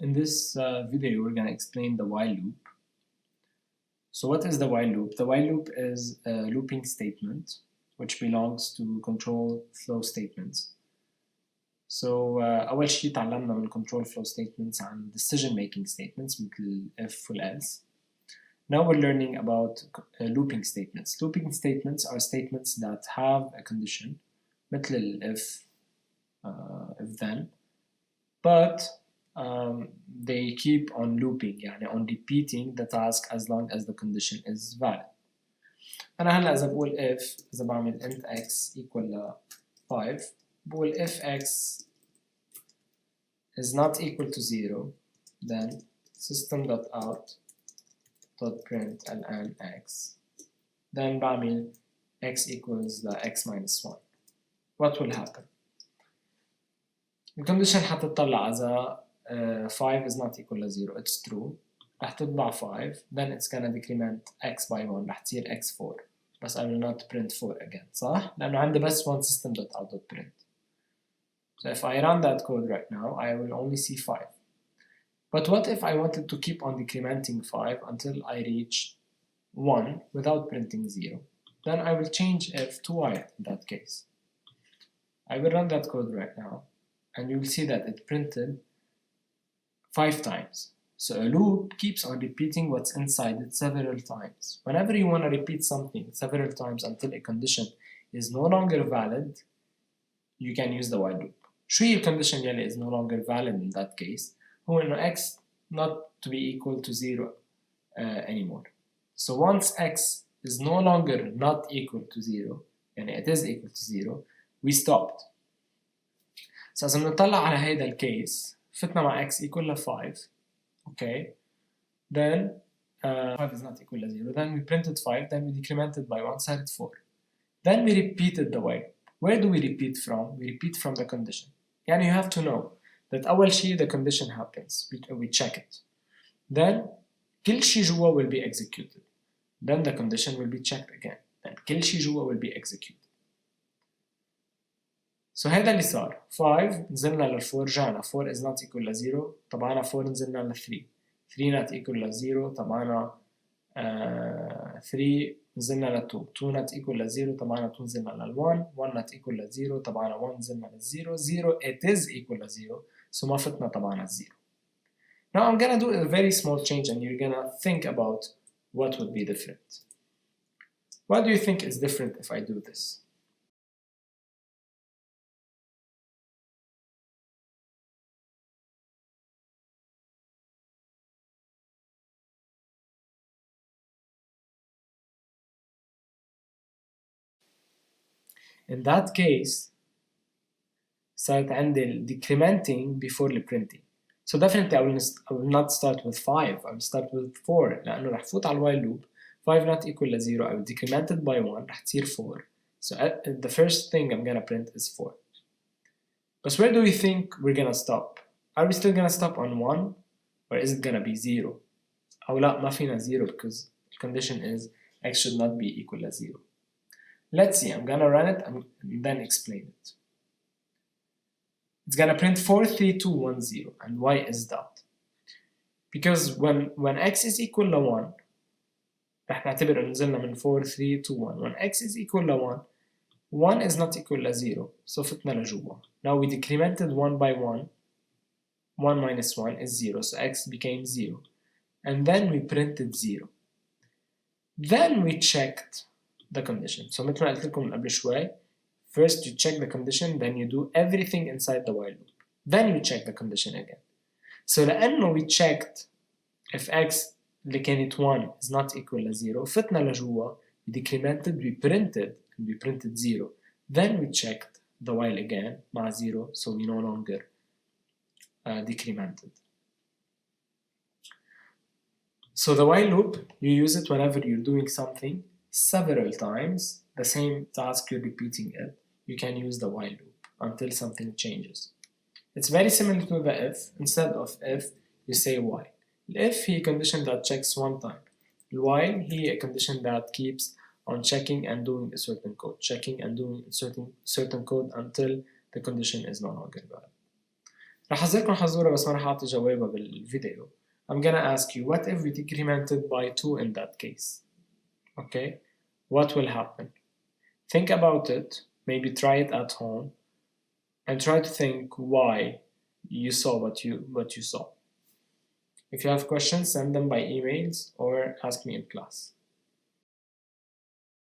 In this video, we're going to explain the while loop. So what is the while loop? The while loop is a looping statement which belongs to control flow statements. So أول شيء تعلمنا من control flow statements عن decision making statements مثل if وال else. Now we're learning about looping statements. Looping statements are statements that have a condition مثل ال if then, but they keep on looping, يعني on repeating the task as long as the condition is valid. أنا هلا إذا بقول if إذا بعمل int x equal ل 5 بقول if x is not equal to 0 then system.out.println x then بعمل x equals ل x minus 1. What will happen? الكونديشن حتطلع إذا 5 is not equal to 0 it's true رح تطبع 5 then it's gonna decrement x by 1 رح تصير x4 بس I will not print 4 again صح؟ لأنه عندي بس one system.out.print. So if I run that code right now I will only see 5. But what if I wanted to keep on decrementing 5 until I reach 1 without printing 0? Then I will change f to y in that case. I will run that code right now and you will see that it printed 5 times. So a loop keeps on repeating what's inside it several times. Whenever you want to repeat something several times until a condition is no longer valid, you can use the while loop. شو هي الcondition يلي is no longer valid in that case? هو إنه x not to be equal to 0 anymore. So once x is no longer not equal to 0, يعني it is equal to 0, we stopped. So إذا بنطلع على هيدا الكيس فتنا مع x equal ل 5, okay, then 5 is not equal to 0, then we printed 5, then we decremented by 1, صارت 4. Then we repeated the while. Where do we repeat from? We repeat from the condition. يعني you have to know that أول شيء the condition happens, we check it. Then كل شيء جوا will be executed. Then the condition will be checked again. Then كل شيء جوا will be executed. So هذا اللي صار 5 نزلنا ل 4 رجعنا 4 is not equal to 0 طبعنا 4 نزلنا ل 3 3 not equal to 0 طبعنا 3 نزلنا ل 2 2 not equal to 0 طبعنا 2 نزلنا لل 1 1 not equal to 0 طبعنا 1 نزلنا لل 0 0 it is equal to 0 so ما فتنا طبعنا 0. Now I'm gonna do a very small change and you're gonna think about what would be different. What do you think is different if I do this? In that case صارت عندي ال decrementing before the printing. So definitely I will not start with 5, I will start with 4 لأنه رح فوت على while loop 5 not equal to 0 I will decrement it by 1 رح تصير 4. So the first thing I'm gonna print is 4. But where do we think we're gonna stop? Are we still gonna stop on 1 or is it gonna be 0? أو لا ما فينا 0 because the condition is x should not be equal to 0. Let's see, I'm gonna run it and then explain it. It's gonna print 4, 3, 2, 1, 0. And why is that? Because when x is equal to 1 رح نعتبر إنه نزلنا من 4, 3 to 1. When x is equal to 1, 1 is not equal to 0. So فتنا لجوا. Now we decremented 1 by 1. 1 minus 1 is 0. So x became 0. And then we printed 0. Then we checked the condition. So مثل ما قلت لكم قبل شوي, first you check the condition, then you do everything inside the while loop. Then you check the condition again. So لأنه we checked if x اللي كانت 1 is not equal to 0, فتنا لجوا, we decremented, we printed, and we printed 0. Then we checked the while again مع 0, so we no longer decremented. So the while loop, you use it whenever you're doing something several times, the same task you're repeating it, you can use the while loop until something changes. It's very similar to the if. Instead of if, you say while. If هي condition that checks one time. While هي a condition that keeps on checking and doing a certain code, checking and doing certain code until the condition is no longer valid. رح أحذركم حزورة بس ما رح أعطي جوابها بالفيديو. I'm gonna ask you what if we decremented by 2 in that case. Okay, what will happen? Think about it, maybe try it at home, and try to think why you saw what you saw. If you have questions, send them by emails or ask me in class.